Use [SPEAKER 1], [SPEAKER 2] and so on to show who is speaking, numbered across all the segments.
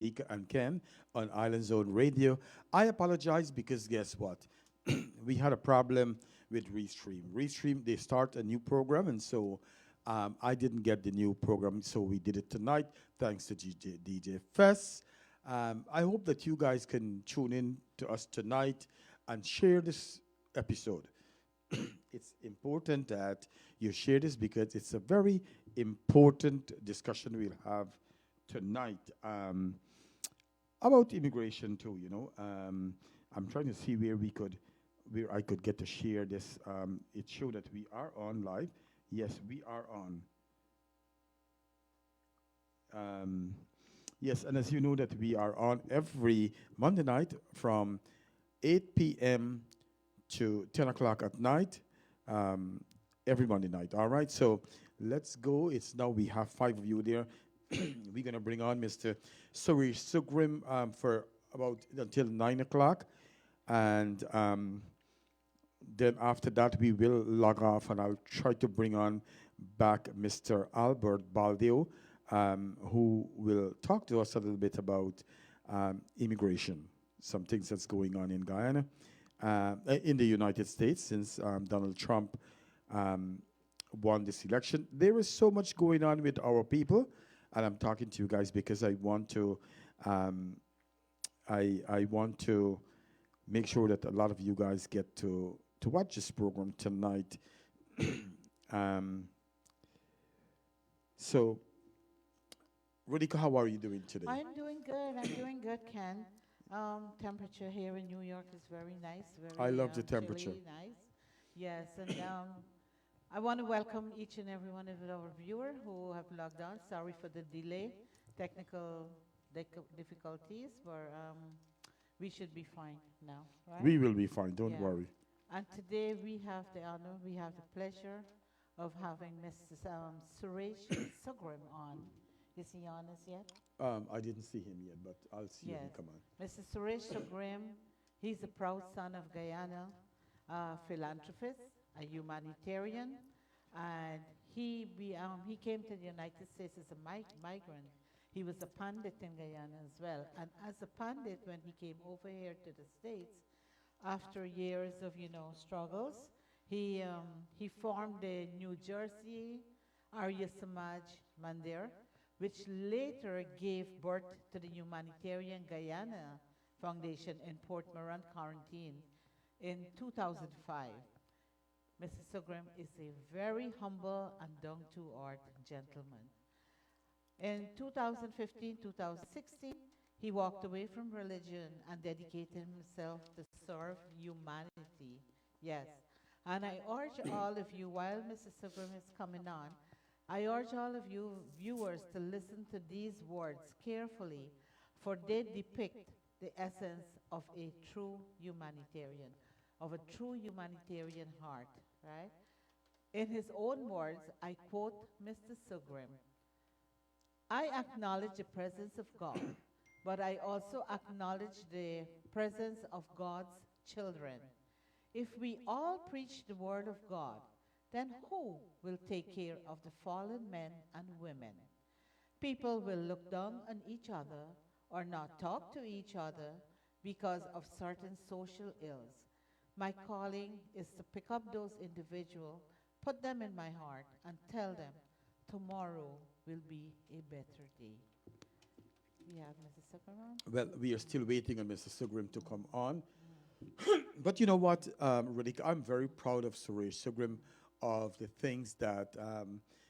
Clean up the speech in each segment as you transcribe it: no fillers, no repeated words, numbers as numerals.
[SPEAKER 1] Radhika and Ken on Island Zone Radio. I apologize because guess what? We had a problem with Restream. Restream, they start a new program, and so I didn't get the new program, so we did it tonight thanks to DJ Fest. I hope that you guys can tune in to us tonight and share this episode. It's important that you share this because it's a very important discussion we'll have tonight about immigration too. I'm trying to see where I could get to share this. It showed that we are on live. Yes, we are on. Um, yes, and as you know that we are on every Monday night from 8 p.m. to 10 o'clock at night, um, every Monday night. All right, so let's go. It's now we have five of you there. We're going to bring on Mr. Suresh Sugrim for about until 9 o'clock. And then after that, we will log off and I'll try to bring on back Mr. Albert Baldeo, who will talk to us a little bit about immigration, some things that's going on in Guyana, in the United States since Donald Trump um, won this election. There is so much going on with our people, and I'm talking to you guys because um, I want to make sure that a lot of you guys get to watch this program tonight. um, so, Radhika, how are you doing today?
[SPEAKER 2] I'm doing good. I'm doing good, Ken. Temperature here in New York is very nice,
[SPEAKER 1] I
[SPEAKER 2] very
[SPEAKER 1] love the temperature.
[SPEAKER 2] chilly, nice. Yes, and I want to welcome each and every one of our viewers who have logged on. Sorry for the delay, technical difficulties, but we should be fine now, right?
[SPEAKER 1] We will be fine, don't
[SPEAKER 2] Yeah.
[SPEAKER 1] worry.
[SPEAKER 2] And today we have the honor, we have the pleasure of having Mrs. Suresh Sugrim on. Is he on us yet?
[SPEAKER 1] I didn't see him yet, but I'll see when he
[SPEAKER 2] Yes.
[SPEAKER 1] come on.
[SPEAKER 2] Mr. Suresh Sugrim, he's a proud son of Guyana, a philanthropist, a humanitarian, and he came to the United States as a migrant. He was a pundit in Guyana as well. And as a pundit, when he came over here to the States, after years of, struggles, he formed the New Jersey Arya Samaj Mandir, which later gave birth to the Humanitarian Guyana Foundation in Port Moran Quarantine in 2005. Mr. Sugrim is a very humble and down-to-earth gentleman. In 2015, 2016, he walked away from religion and dedicated himself to serve humanity. Yes. And I urge all of you, while Mr. Sugrim is coming on, I urge all of you viewers to listen to these words carefully, for they depict the essence of a true humanitarian, of a true humanitarian heart, right? In his own words, I quote Mr. Sugrim: I acknowledge the presence of God, but I also acknowledge the presence of God's children. If we all preach the word of God, then who will take care of the fallen men and women? People will look down on each other or not talk to each other because of certain social ills. My calling is to pick up those individuals, put them in my heart, and tell them tomorrow will be a better day. We have Mrs. Sakaran.
[SPEAKER 1] Well, we are still waiting on Mr. Sugrim to come on. But you know what, Radhika, I'm very proud of Suresh Sugrim, of the things that,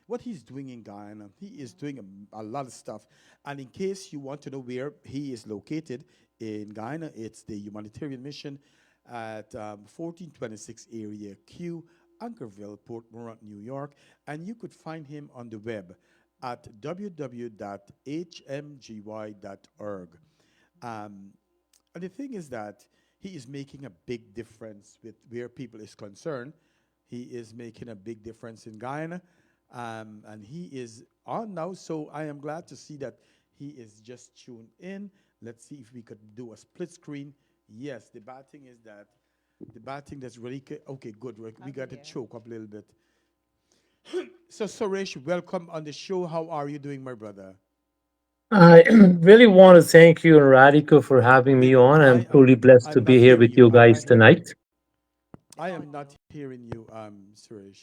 [SPEAKER 1] what he's doing in Guyana. He is doing a lot of stuff. And in case you want to know where he is located in Guyana, it's the humanitarian mission at 1426 Area Q, Anchorville, Port Moran, New York. And you could find him on the web at www.hmgy.org. And the thing is that he is making a big difference with where people is concerned. He is making a big difference in Guyana, and he is on now. So I am glad to see that he is just tuned in. Let's see if we could do a split screen. Yes, the bad thing is that the bad thing that's really okay. Good, we
[SPEAKER 2] I'm
[SPEAKER 1] got to
[SPEAKER 2] here.
[SPEAKER 1] choke up a little bit. So Suresh, welcome on the show. How are you doing, my brother?
[SPEAKER 3] I really want to thank you and Radhika for having me on. I'm truly blessed to
[SPEAKER 1] I'm
[SPEAKER 3] be
[SPEAKER 1] not
[SPEAKER 3] here
[SPEAKER 1] hearing
[SPEAKER 3] with
[SPEAKER 1] you.
[SPEAKER 3] you guys tonight.
[SPEAKER 1] I
[SPEAKER 2] Oh,
[SPEAKER 1] am not hearing you, Suresh.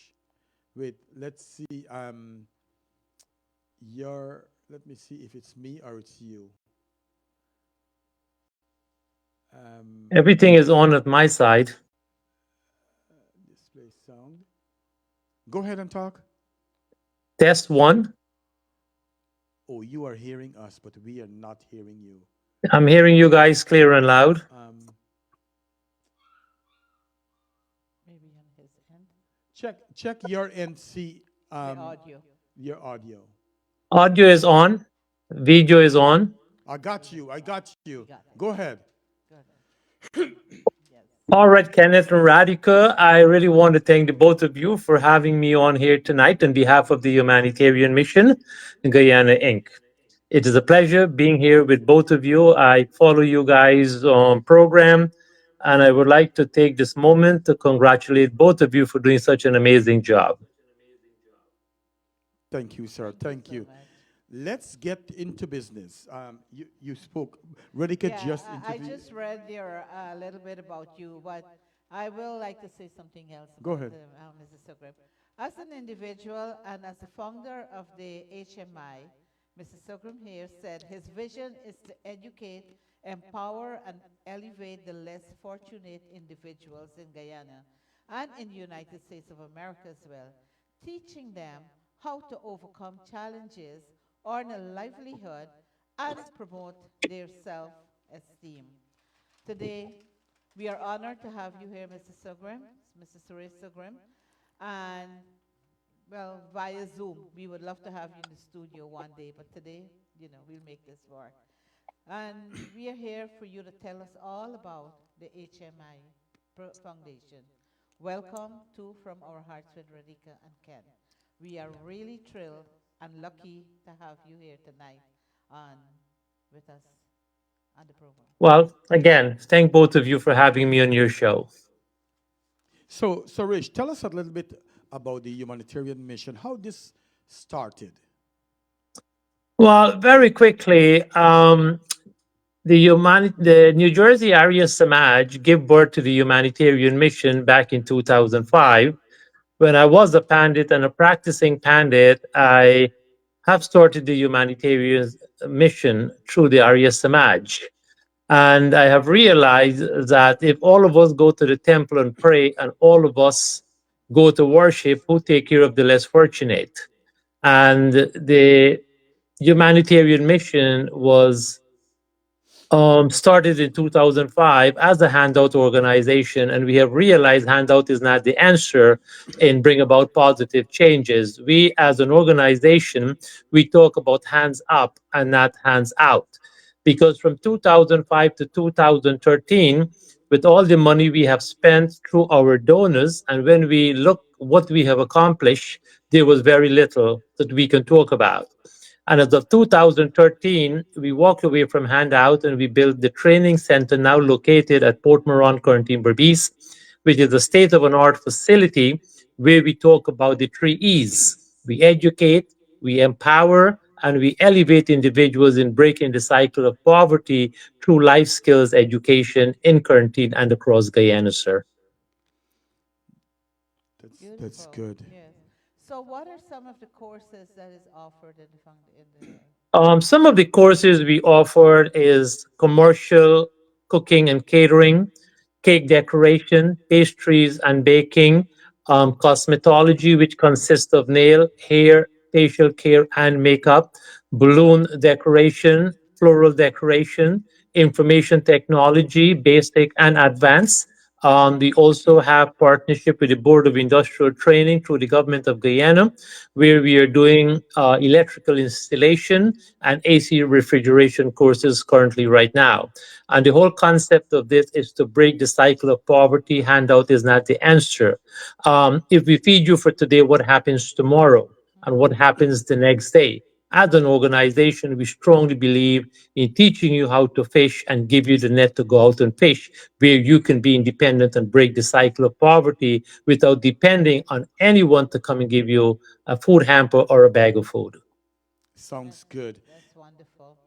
[SPEAKER 1] Wait, let's see. Let me see if it's me or it's you.
[SPEAKER 3] Everything is on at my side.
[SPEAKER 1] Display sound. Go ahead and talk.
[SPEAKER 3] Test one.
[SPEAKER 1] Oh, you are hearing us, but we are not hearing you.
[SPEAKER 3] I'm hearing you guys clear and loud.
[SPEAKER 2] maybe on his end.
[SPEAKER 1] Check your end. See
[SPEAKER 2] The
[SPEAKER 1] um,
[SPEAKER 2] audio.
[SPEAKER 1] your audio.
[SPEAKER 3] Audio is on. Video is on.
[SPEAKER 1] I got you. I got you.
[SPEAKER 2] We got it.
[SPEAKER 1] Go ahead.
[SPEAKER 2] Good. Yes.
[SPEAKER 3] All right, Kenneth and Radhika, I really want to thank the both of you for having me on here tonight on behalf of the Humanitarian Mission, Guyana Inc. It is a pleasure being here with both of you. I follow you guys on program, and I would like to take this moment to congratulate both of you for doing such an amazing job.
[SPEAKER 1] Thank you, sir.
[SPEAKER 2] Thank you
[SPEAKER 1] Thank
[SPEAKER 2] so
[SPEAKER 1] you.
[SPEAKER 2] much.
[SPEAKER 1] Let's get into business. You spoke. Radhika
[SPEAKER 2] Yeah,
[SPEAKER 1] just
[SPEAKER 2] I
[SPEAKER 1] interviewed.
[SPEAKER 2] just read your a little bit about you, but I will like to say something else
[SPEAKER 1] Go
[SPEAKER 2] about
[SPEAKER 1] ahead.
[SPEAKER 2] Mrs. Sugrim. As an individual and as the founder of the HMI, Mr. Sugrim here said his vision is to educate, empower, and elevate the less fortunate individuals in Guyana and in the United States of America as well, teaching them how to overcome challenges, earn a livelihood, and promote their self esteem. Today, we are honored to have you here, Mr. Sugrim, Mr. Suresh Sugrim, and well, via Zoom. We would love to have you in the studio one day, but today, we'll make this work. And we are here for you to tell us all about the HMI Foundation. Welcome to From Our Hearts with Radhika and Ken. We are really thrilled and lucky to have you here tonight on with us on the program.
[SPEAKER 3] Well, again, thank both of you for having me on your show.
[SPEAKER 1] So Rich, tell us a little bit about the humanitarian mission. How this started.
[SPEAKER 3] Well, very quickly, the New Jersey Arya Samaj gave birth to the humanitarian mission back in 2005. When I was a pandit and a practicing pandit, I have started the humanitarian mission through the Arya Samaj. And I have realized that if all of us go to the temple and pray, and all of us go to worship, who take care of the less fortunate? And the humanitarian mission was started in 2005 as a handout organization, and we have realized handout is not the answer in bring about positive changes. We, as an organization, we talk about hands up and not hands out, because from 2005 to 2013, with all the money we have spent through our donors, and when we look what we have accomplished, there was very little that we can talk about. And as of 2013, we walked away from handout and we built the training center now located at Port Moran, County Berbice, which is a state of an art facility where we talk about the three E's. We educate, we empower, and we elevate individuals in breaking the cycle of poverty through life skills education in quarantine and across Guyana, sir.
[SPEAKER 1] That's
[SPEAKER 2] Beautiful.
[SPEAKER 1] good.
[SPEAKER 2] Yes. So, what are some of the courses that is offered in the
[SPEAKER 3] Some of the courses we offered is commercial cooking and catering, cake decoration, pastries and baking, cosmetology, which consists of nail, hair, facial care, and makeup, balloon decoration, floral decoration, information technology, basic and advanced. We also have partnership with the Board of Industrial Training through the government of Guyana, where we are doing electrical installation and AC refrigeration courses currently right now. And the whole concept of this is to break the cycle of poverty. Handout is not the answer. If we feed you for today, what happens tomorrow? And what happens the next day? As an organization, we strongly believe in teaching you how to fish and give you the net to go out and fish, where you can be independent and break the cycle of poverty without depending on anyone to come and give you a food hamper or a bag of food.
[SPEAKER 1] Sounds good.
[SPEAKER 2] That's wonderful.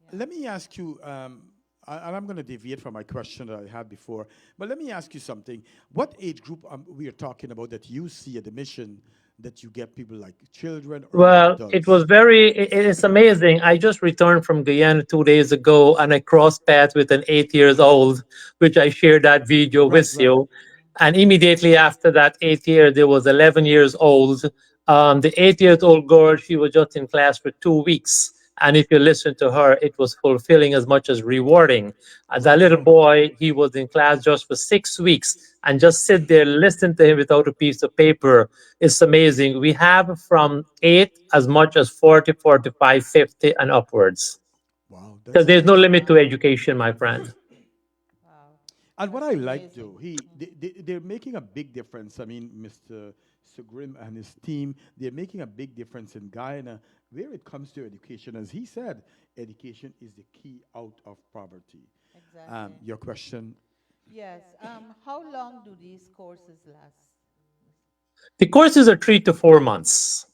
[SPEAKER 2] Yeah.
[SPEAKER 1] let me ask you, and I'm going to deviate from my question that I had before, but let me ask you something. What age group we are talking about that you see at the mission that you get people like children or young
[SPEAKER 3] Well, it was
[SPEAKER 1] adults?
[SPEAKER 3] it's amazing. I just returned from Guyana 2 days ago and I crossed paths with an 8 years old, which I shared that video
[SPEAKER 1] Right,
[SPEAKER 3] with
[SPEAKER 1] right.
[SPEAKER 3] you. And immediately after that 8 year, there was 11 years old. The 8 years old girl, she was just in class for 2 weeks. And if you listen to her, it was fulfilling as much as rewarding. That
[SPEAKER 1] Right,
[SPEAKER 3] little
[SPEAKER 1] right.
[SPEAKER 3] boy, he was in class just for 6 weeks and just sit there, listen to him without a piece of paper. It's amazing. We have from 8 as much as 40, 45, 50, and upwards.
[SPEAKER 1] Wow,
[SPEAKER 3] So
[SPEAKER 1] that's
[SPEAKER 3] there's no
[SPEAKER 1] nice.
[SPEAKER 3] limit to
[SPEAKER 2] Wow.
[SPEAKER 3] education, my friend.
[SPEAKER 2] Wow.
[SPEAKER 1] And what
[SPEAKER 2] That's
[SPEAKER 1] I like
[SPEAKER 2] amazing.
[SPEAKER 1] though, they're making a big difference. I mean, Mr. Sugrim and his team, they're making a big difference in Guyana where it comes to education. As he said, education is the key out of poverty.
[SPEAKER 2] Exactly.
[SPEAKER 1] Your question?
[SPEAKER 2] Yes. How long do these courses last?
[SPEAKER 3] The courses are 3 to 4 months.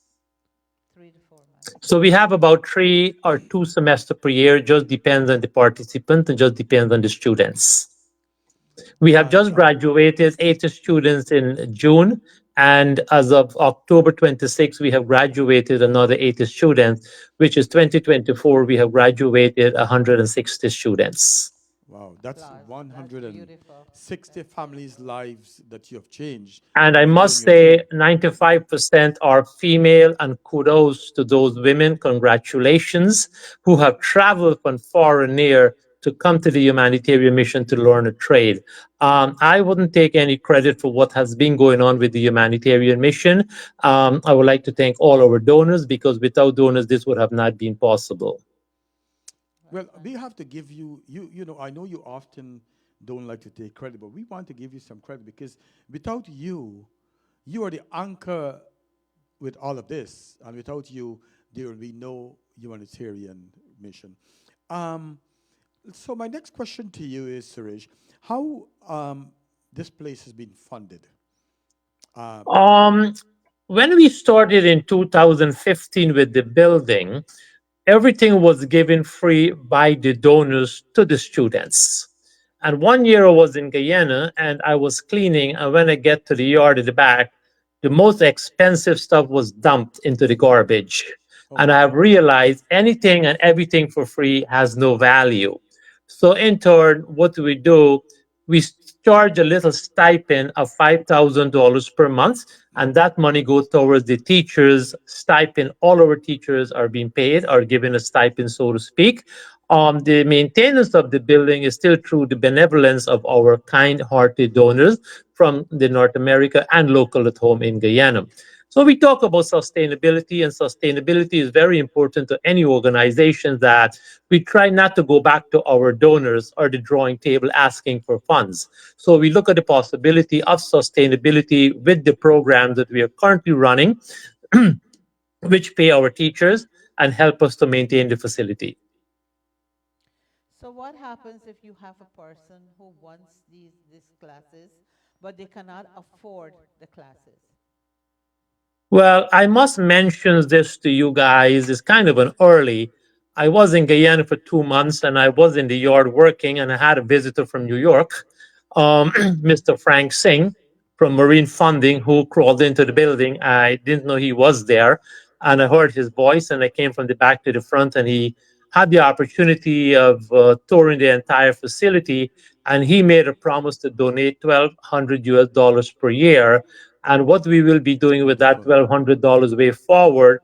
[SPEAKER 2] 3 to 4 months.
[SPEAKER 3] So we have about 3 or 2 semesters per year, just depends on the participant and just depends on the students. We have
[SPEAKER 1] And
[SPEAKER 3] just graduated 80 students in June. And as of October 26, we have graduated another 80 students, which is 2024, we have graduated 160 students.
[SPEAKER 1] wow, that's
[SPEAKER 2] Applause. That's beautiful.
[SPEAKER 1] 160
[SPEAKER 2] That's
[SPEAKER 1] families'
[SPEAKER 2] beautiful.
[SPEAKER 1] lives that you have changed
[SPEAKER 3] And I
[SPEAKER 1] with you and
[SPEAKER 3] must
[SPEAKER 1] your
[SPEAKER 3] say,
[SPEAKER 1] team.
[SPEAKER 3] 95% are female, and kudos to those women. Congratulations, who have traveled from far and near to come to the humanitarian mission to learn a trade. I wouldn't take any credit for what has been going on with the humanitarian mission. I would like to thank all our donors because without donors, this would have not been possible.
[SPEAKER 2] Well
[SPEAKER 1] Well,
[SPEAKER 2] done.
[SPEAKER 1] we have to give you, I know you often don't like to take credit, but we want to give you some credit because without you, you are the anchor with all of this. And without you, there will be no humanitarian mission. Um, so my next question to you is, Suresh, how this place has been funded? Uh,
[SPEAKER 3] Um, when we started in 2015 with the building, everything was given free by the donors to the students. And one year I was in Guyana and I was cleaning. And when I get to the yard at the back, the most expensive stuff was dumped into the garbage.
[SPEAKER 1] oh,
[SPEAKER 3] And I have realized anything and everything for free has no value. So, in turn, what do? We charge a little stipend of $5,000 per month, and that money goes towards the teachers' stipend. All our teachers are being paid or given a stipend, so to speak. The maintenance of the building is still through the benevolence of our kind-hearted donors from the North America and local at home in Guyana. So we talk about sustainability, and sustainability is very important to any organization that we try not to go back to our donors or the drawing table asking for funds. So we look at the possibility of sustainability with the programs that we are currently running, which pay our teachers and help us to maintain the facility.
[SPEAKER 2] So what happens if you have a person who wants these classes, but they cannot afford the classes?
[SPEAKER 3] Well, I must mention this to you guys. It's kind of an early. I was in Guyana for 2 months and I was in the yard working, and I had a visitor from New York, Mr. Frank Singh from Marine Funding, who crawled into the building. I didn't know he was there, and I heard his voice, and I came from the back to the front, and he had the opportunity of touring the entire facility, and he made a promise to donate 1,200 US dollars per year. And what we will be doing with that
[SPEAKER 1] wonderful.
[SPEAKER 3] $1,200 way forward,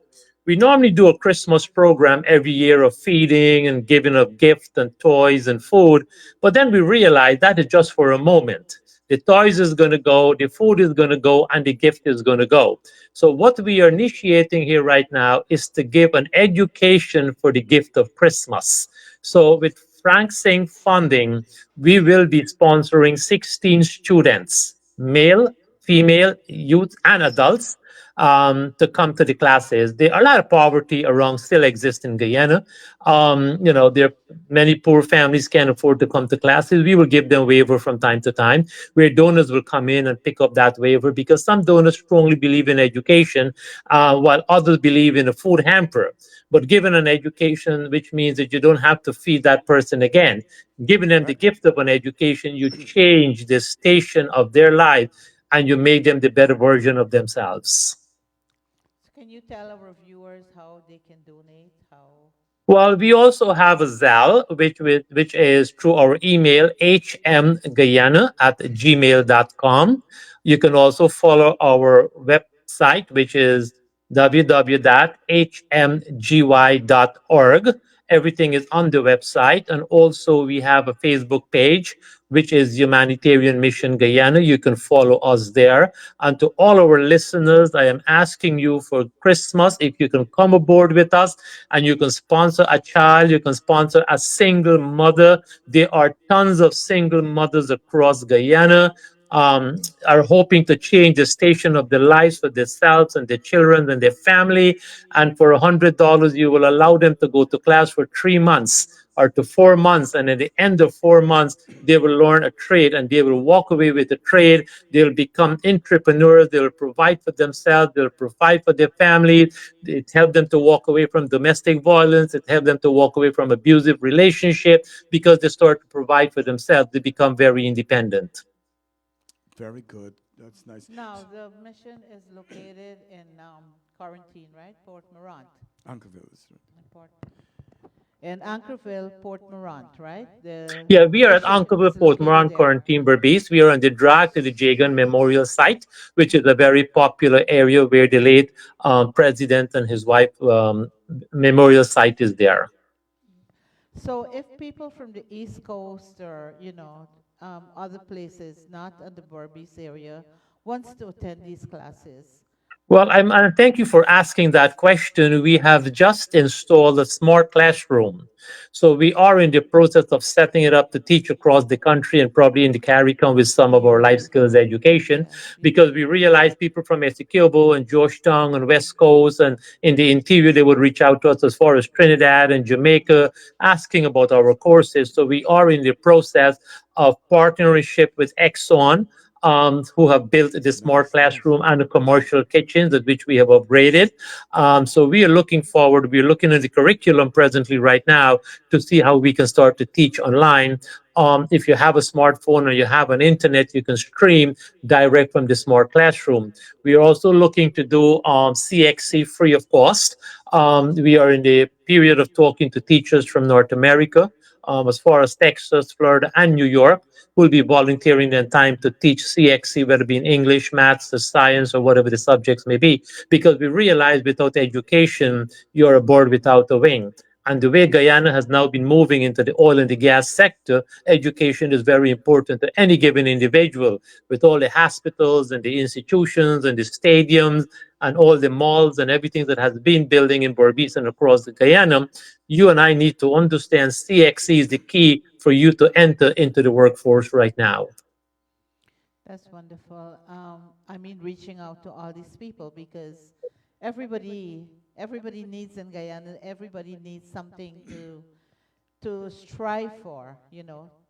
[SPEAKER 3] we normally do a Christmas program every year of feeding and giving of gifts and toys and food. But then we realize that is just for a moment. The toys is going to go, the food is going to go, and the gift is going to go. So what we are initiating here right now is to give an education for the gift of Christmas. So with Frank Singh funding, we will be sponsoring 16 students, male, female, youth, and adults. to come to the classes. There are a lot of poverty around still exists in Guyana. There are many poor families can't afford to come to classes. We will give them waiver from time to time, where donors will come in and pick up that waiver because some donors strongly believe in education, while others believe in a food hamper. But given an education, which means that you don't have to feed that person again, giving them the
[SPEAKER 1] Correct.
[SPEAKER 3] gift of an education, you change the station of their life and you make them the better version of themselves.
[SPEAKER 2] So can you tell our viewers how they can donate? How?
[SPEAKER 3] Well, we also have a Zelle, which is through our email, hmguyana@gmail.com. You can also follow our website, which is www.hmgy.org. Everything is on the website. And also, we have a Facebook page, which is Humanitarian Mission Guyana. You can follow us there. And to all our listeners, I am asking you for Christmas, if you can come aboard with us and you can sponsor a child, you can sponsor a single mother. There are tons of single mothers across Guyana, um, are hoping to change the station of their lives for themselves and their children and their family. And for $100, you will allow them to go to class for 3 months or to 4 months. And at the end of 4 months, they will learn a trade and they will walk away with a trade. They'll become entrepreneurs. They'll provide for themselves. They'll provide for their family. It helped them to walk away from domestic violence. It helped them to walk away from abusive relationship because they start to provide for themselves. They become very independent.
[SPEAKER 1] Very good. That's nice.
[SPEAKER 2] Now, the mission is located in Quarantine, right? Port Morant.
[SPEAKER 1] Uncleville is
[SPEAKER 2] In Anchorville, Port Morant, right? The
[SPEAKER 3] Yeah, we are at
[SPEAKER 2] mission
[SPEAKER 3] Ankara,
[SPEAKER 2] is
[SPEAKER 3] Port
[SPEAKER 2] located
[SPEAKER 3] Moran,
[SPEAKER 2] there.
[SPEAKER 3] Quarantine, Berbice. We are on the drag to the Jagan Memorial Site, which is a very popular area where the late president and his wife memorial site is there.
[SPEAKER 2] So if people from the East Coast or, other places not in the Berbice area wants to attend these classes,
[SPEAKER 3] Well, thank you for asking that question. We have just installed a smart classroom. So we are in the process of setting it up to teach across the country and probably in the Caricom with some of our life skills
[SPEAKER 2] beautiful.
[SPEAKER 3] education,
[SPEAKER 2] Yes,
[SPEAKER 3] because we
[SPEAKER 2] beautiful.
[SPEAKER 3] realize people from Essequibo and Georgetown and West Coast and in the interior, they would reach out to us as far as Trinidad and Jamaica asking about our courses. So we are in the process of partnership with Exxon, who have built this smart
[SPEAKER 1] nice, nice.
[SPEAKER 3] classroom and a commercial kitchens at which we have upgraded. So we are looking forward. We're looking at the curriculum presently right now to see how we can start to teach online. If you have a smartphone or you have an internet, you can stream direct from the smart classroom. We are also looking to do CXC free of cost. We are in the period of talking to teachers from North America, as far as Texas, Florida, and New York, who will be volunteering their time to teach CXC, whether it be in English, maths, or science, or whatever the subjects may be. Because we realize without education, you're a bird without a wing. And the way Guyana has now been moving into the oil and the gas sector, education is very important to any given individual. With all the hospitals and the institutions and the stadiums and all the malls and everything that has been building in Berbice and across the Guyana, you and I need to understand CXC is the key for you to enter into the workforce right now.
[SPEAKER 2] That's wonderful. I mean, reaching out to all these people because everybody needs in Guyana, everybody needs something to strive for,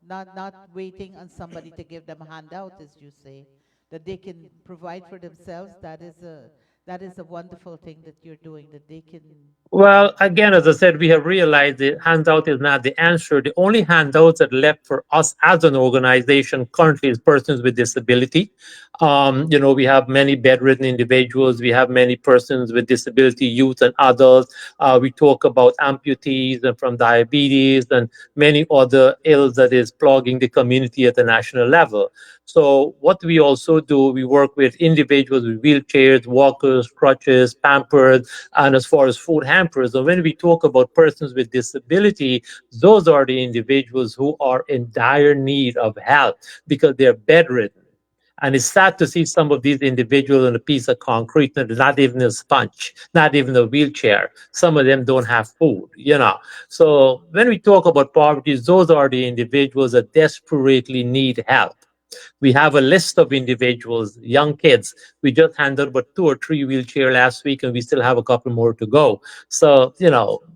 [SPEAKER 2] not waiting on somebody to give them a handout, as you say, that they can provide for themselves. That is a wonderful thing that you're doing, that they can,
[SPEAKER 3] Well, again, as I said, we have realized that handout is not the answer. The only handouts that left for us as an organization currently is persons with disability. We have many bedridden individuals. We have many persons with disability, youth and adults. We talk about amputees and from diabetes and many other ills that is plaguing the community at the national level. So what we also do, we work with individuals with wheelchairs, walkers, crutches, pampers, and as far as food hampers. And when we talk about persons with disability, those are the individuals who are in dire need of help because they're bedridden. And it's sad to see some of these individuals on a piece of concrete, and not even a sponge, not even a wheelchair. Some of them don't have food. So when we talk about poverty, those are the individuals that desperately need help. We have a list of individuals, young kids. We just handled about two or three wheelchair last week, and we still have a couple more to go. So,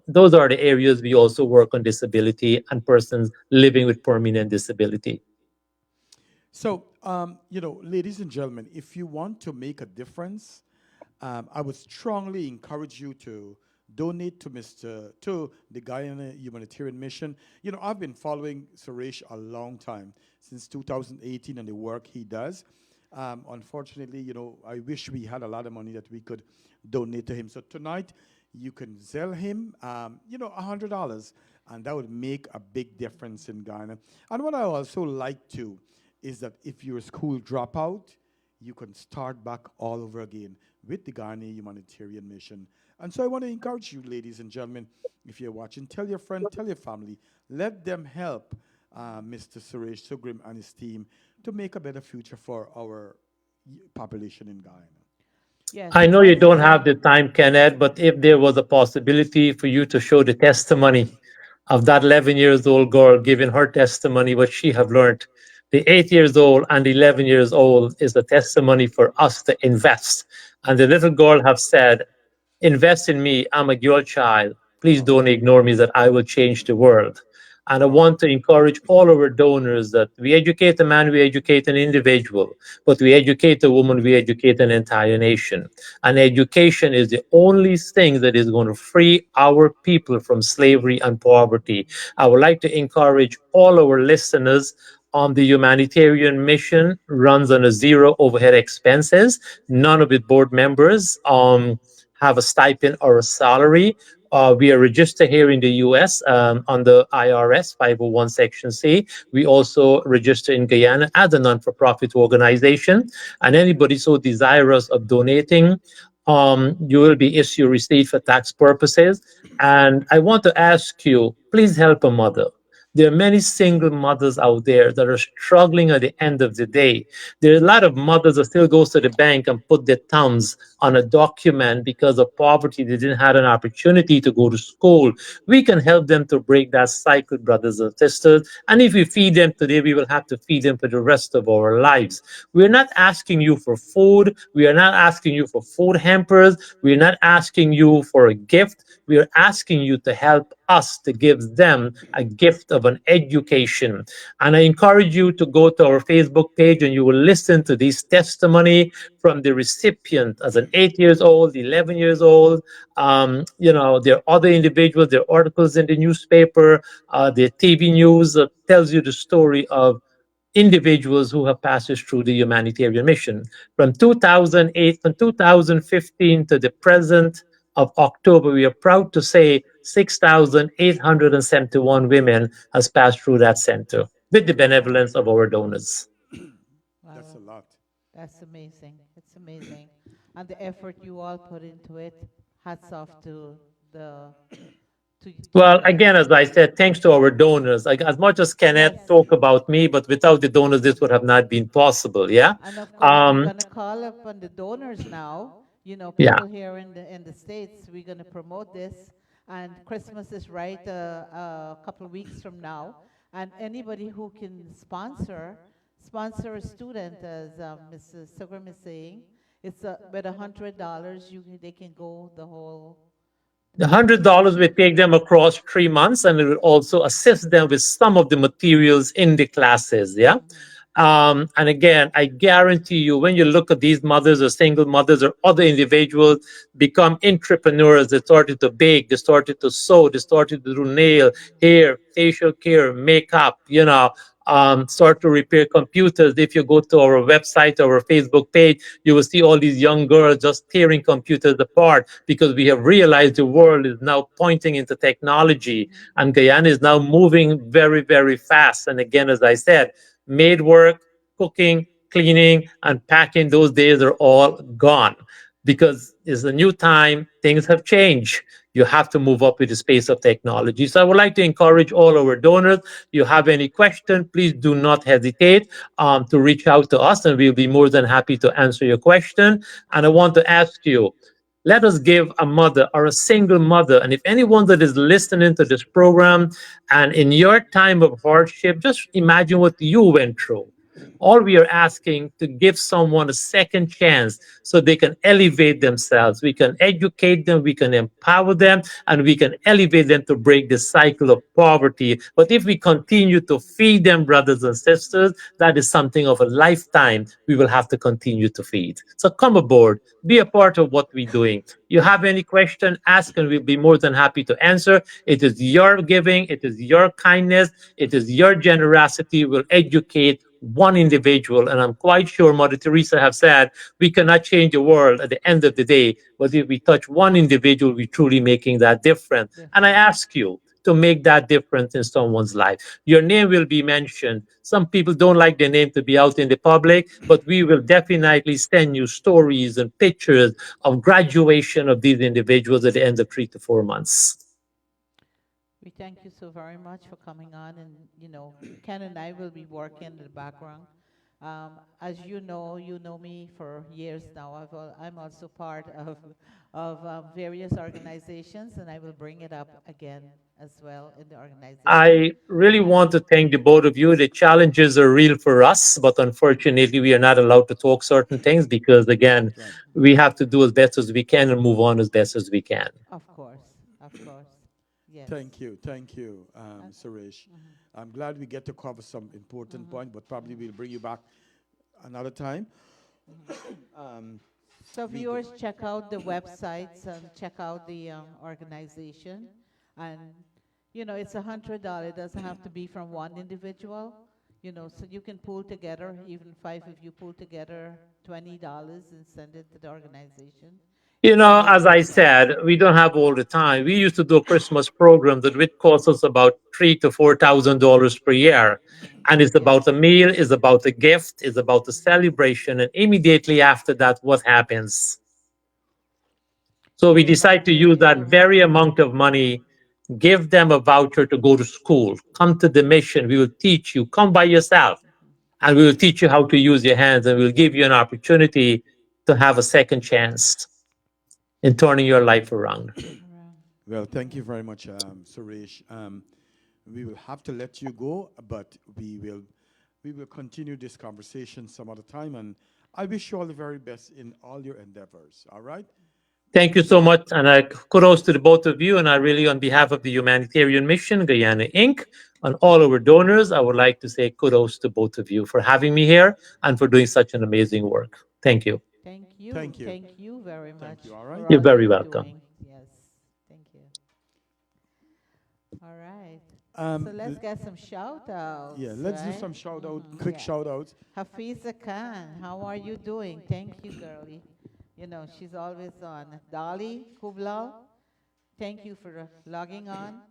[SPEAKER 3] those are the areas we also work on disability and persons living with permanent disability.
[SPEAKER 1] So, ladies and gentlemen, if you want to make a difference, I would strongly encourage you to donate to the Guyana Humanitarian Mission. I've been following Suresh a long time, since 2018, and the work he does. Unfortunately, I wish we had a lot of money that we could donate to him. So tonight, you can sell him, $100, and that would make a big difference in Ghana. And what I also like to is that if you're a school dropout, you can start back all over again with the Ghana Humanitarian Mission. And so I want to encourage you, ladies and gentlemen, if you're watching, tell your friend, tell your family, let them help Mr. Suresh Sugrim and his team to make a better future for our population in Ghana.
[SPEAKER 2] Yes,
[SPEAKER 3] I
[SPEAKER 2] and
[SPEAKER 3] know you
[SPEAKER 2] that's
[SPEAKER 3] don't have the time, Kenneth, but if there was a possibility for you to show the testimony of that 11 years old girl giving her testimony, what she have learned, the 8 years old and 11 years old is a testimony for us to invest. And the little girl have said, invest in me. I'm a girl child. Please
[SPEAKER 1] Wow.
[SPEAKER 3] don't ignore me that I will change the world. And I
[SPEAKER 1] Wow.
[SPEAKER 3] want to encourage all our donors that we educate a man, we educate an individual, but we educate a woman, we educate an entire nation. And education is the only thing that is going to free our people from slavery and poverty. I would like to encourage all our listeners on the humanitarian mission runs on a zero overhead expenses. None of it board members have a stipend or a salary. We are registered here in the US on the IRS 501 Section C. We also register in Guyana as a non for profit organization. And anybody so desirous of donating, you will be issued receipt for tax purposes. And I want to ask you, please help a mother. There are many single mothers out there that are struggling at the end of the day. There are a lot of mothers that still goes to the bank and put their thumbs on a document because of poverty. They didn't have an opportunity to go to school. We can help them to break that cycle, brothers and sisters. And if we feed them today, we will have to feed them for the rest of our lives. We're not asking you for food. We are not asking you for food hampers. We're not asking you for a gift. We are asking you to help us to give them a gift of an education. And I encourage you to go to our Facebook page and you will listen to this testimony from the recipient as an 8 years old, 11 years old. There are other individuals, there are articles in the newspaper, the TV news that tells you the story of individuals who have passed us through the humanitarian mission. From 2008, from 2015 to the present of October, we are proud to say 6,871 women has passed through that center with the
[SPEAKER 1] Wow.
[SPEAKER 3] benevolence of our donors.
[SPEAKER 1] That's a
[SPEAKER 2] wow,
[SPEAKER 1] lot.
[SPEAKER 2] that's amazing. It's amazing. And the effort you all put into it, hats off the to you
[SPEAKER 3] Well,
[SPEAKER 2] guys.
[SPEAKER 3] again, as I said, thanks to our donors. Like as much as Kenneth
[SPEAKER 2] Yes.
[SPEAKER 3] talk about me, but without the donors, this would have not been possible. Yeah.
[SPEAKER 2] And of course, we're
[SPEAKER 3] Um,
[SPEAKER 2] gonna call up on the donors now. You know,
[SPEAKER 3] yeah.
[SPEAKER 2] people here in the States, we're gonna promote this. And Christmas is right a couple of weeks from now. And anybody who can sponsor a student, as Mrs. Sugram is saying, it's with $100, they can go the whole
[SPEAKER 3] The
[SPEAKER 2] the
[SPEAKER 3] $100 will take them across 3 months, and it will also assist them with some of the materials in the classes. Yeah.
[SPEAKER 2] Mhm.
[SPEAKER 3] And again, I guarantee you, when you look at these mothers or single mothers or other individuals become entrepreneurs, they started to bake, they started to sew, they started to do nail, hair, facial care, makeup, start to repair computers. If you go to our website, our Facebook page, you will see all these young girls just tearing computers apart because we have realized the world is now pointing into technology
[SPEAKER 2] Mhm.
[SPEAKER 3] and Guyana is now moving very, very fast. And again, as I said, maid work, cooking, cleaning, and packing, those days are all gone because it's a new time. Things have changed. You have to move up with the space of technology. So I would like to encourage all our donors. You have any question, please do not hesitate to reach out to us, and we'll be more than happy to answer your question. And I want to ask you, let us give a mother or a single mother, and if anyone that is listening to this program and in your time of hardship, just imagine what you went through. All we are asking to give someone a second chance so they can elevate themselves. We can educate them, we can empower them, and we can elevate them to break the cycle of poverty. But if we continue to feed them, brothers and sisters, that is something of a lifetime we will have to continue to feed. So come aboard, be a part of what we're doing. You have any question, ask, and we'll be more than happy to answer. It is your giving, it is your kindness, it is your generosity will educate one individual. And I'm quite sure Mother Teresa have said we cannot change the world at the end of the day, but if we touch one individual, we're truly making that difference. And I
[SPEAKER 2] Different.
[SPEAKER 3] ask you to make that difference in someone's life. Your name will be mentioned. Some people don't like their name to be out in the public, but we will definitely send you stories and pictures of graduation of these individuals at the end of 3 to 4 months.
[SPEAKER 2] We thank you so very much for coming on, and Ken and I will be working in the background. As you know me for years now. I'm also part of various organizations, and I will bring it up again as well in the organization.
[SPEAKER 3] I really want to thank the both of you. The challenges are real for us, but unfortunately, we are not allowed to talk certain things because, again,
[SPEAKER 1] Right.
[SPEAKER 3] we have to do as best as we can and move on as best as we can.
[SPEAKER 2] Of course, of course, yes.
[SPEAKER 1] Thank you,
[SPEAKER 2] Uh,
[SPEAKER 1] Suresh.
[SPEAKER 2] mhm,
[SPEAKER 1] I'm glad we get to cover some important
[SPEAKER 2] mhm,
[SPEAKER 1] point, but probably
[SPEAKER 2] mhm,
[SPEAKER 1] we'll bring you back another time.
[SPEAKER 2] mhm.
[SPEAKER 1] Um,
[SPEAKER 2] So
[SPEAKER 1] we go.
[SPEAKER 2] viewers, check out the websites and check out the organization. And it's $100. It doesn't have to be from one individual. So you can pull together, even five of you pull together $20 and send it to the organization.
[SPEAKER 3] You
[SPEAKER 2] It's going
[SPEAKER 3] know,
[SPEAKER 2] to
[SPEAKER 3] as
[SPEAKER 2] be
[SPEAKER 3] I
[SPEAKER 2] nice.
[SPEAKER 3] said, we don't have all the time. We used to do a Christmas program that would cost us about $3,000 to $4,000 per year, and it's
[SPEAKER 2] Yes.
[SPEAKER 3] about a meal, it's about a gift, it's about a celebration, and immediately after that, what happens? So we
[SPEAKER 2] You will not
[SPEAKER 3] decide to
[SPEAKER 2] do
[SPEAKER 3] use that
[SPEAKER 2] anything.
[SPEAKER 3] very amount of money, give them a voucher to go to school, come to the mission. We will teach you, come by yourself, and we will teach you how to use your hands, and we'll give you an opportunity to have a second chance in turning your life around.
[SPEAKER 2] Right.
[SPEAKER 1] Well, thank you very much, Suresh. We will have to let you go, but we will continue this conversation some other time, and I wish you all the very best in all your endeavors. All right?
[SPEAKER 3] Thank you so much, and kudos to the both of you. And I really, on behalf of the Humanitarian Mission, Guyana Inc., and all our donors, I would like to say kudos to both of you for having me here and for doing such an amazing work. Thank you.
[SPEAKER 2] Thank you.
[SPEAKER 1] Thank you.
[SPEAKER 2] Thank you very
[SPEAKER 1] Thank
[SPEAKER 2] much
[SPEAKER 1] you. All
[SPEAKER 2] for
[SPEAKER 1] right.
[SPEAKER 3] You're
[SPEAKER 2] all
[SPEAKER 3] very
[SPEAKER 2] you're
[SPEAKER 3] welcome.
[SPEAKER 2] doing. Yes. Thank you. All right. So
[SPEAKER 1] Um,
[SPEAKER 2] let's
[SPEAKER 1] l-
[SPEAKER 2] get some shout outs,
[SPEAKER 1] yeah, let's do
[SPEAKER 2] right?
[SPEAKER 1] some shout out, quick
[SPEAKER 2] Yeah.
[SPEAKER 1] shout outs.
[SPEAKER 2] Hafiza Khan, how are you doing? Thank you, girlie. She's always on. Dolly Kublal, thank you for logging on.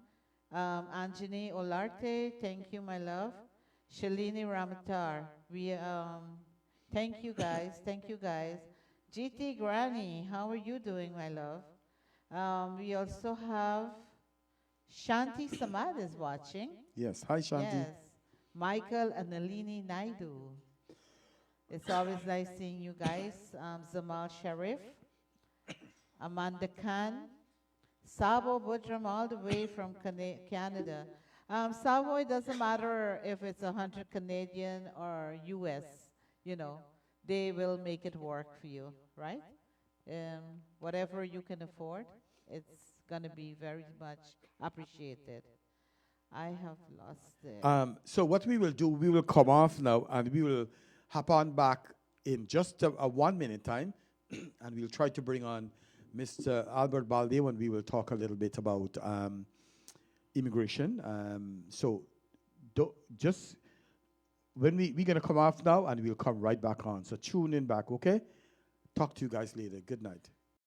[SPEAKER 2] Anjani Olarte, thank you, my love. Shalini Ramatar, thank you guys, thank you guys. GT Granny, how are you doing, my love? We also have Shanti Samad is watching.
[SPEAKER 1] Yes. Hi, Shanti.
[SPEAKER 2] Yes. Michael and Nalini Naidu. It's always nice seeing you guys. Zamal Sharif, Amanda Khan, Sabo Budram, all the way from Canada. Sabo, it doesn't matter if it's 100 Canadian or US, you know, they will make it work for you, right? Whatever you can afford, it's going to be very much appreciated. I have lost it.
[SPEAKER 1] So what we will do, we will come off now, and we will hop on back in just a 1 minute time, and we'll try to bring on Mr. Albert Balde when we will talk a little bit about immigration. So just when we're gonna come off now, and we'll come right back on. So tune in back, okay? Talk to you guys later. Good night.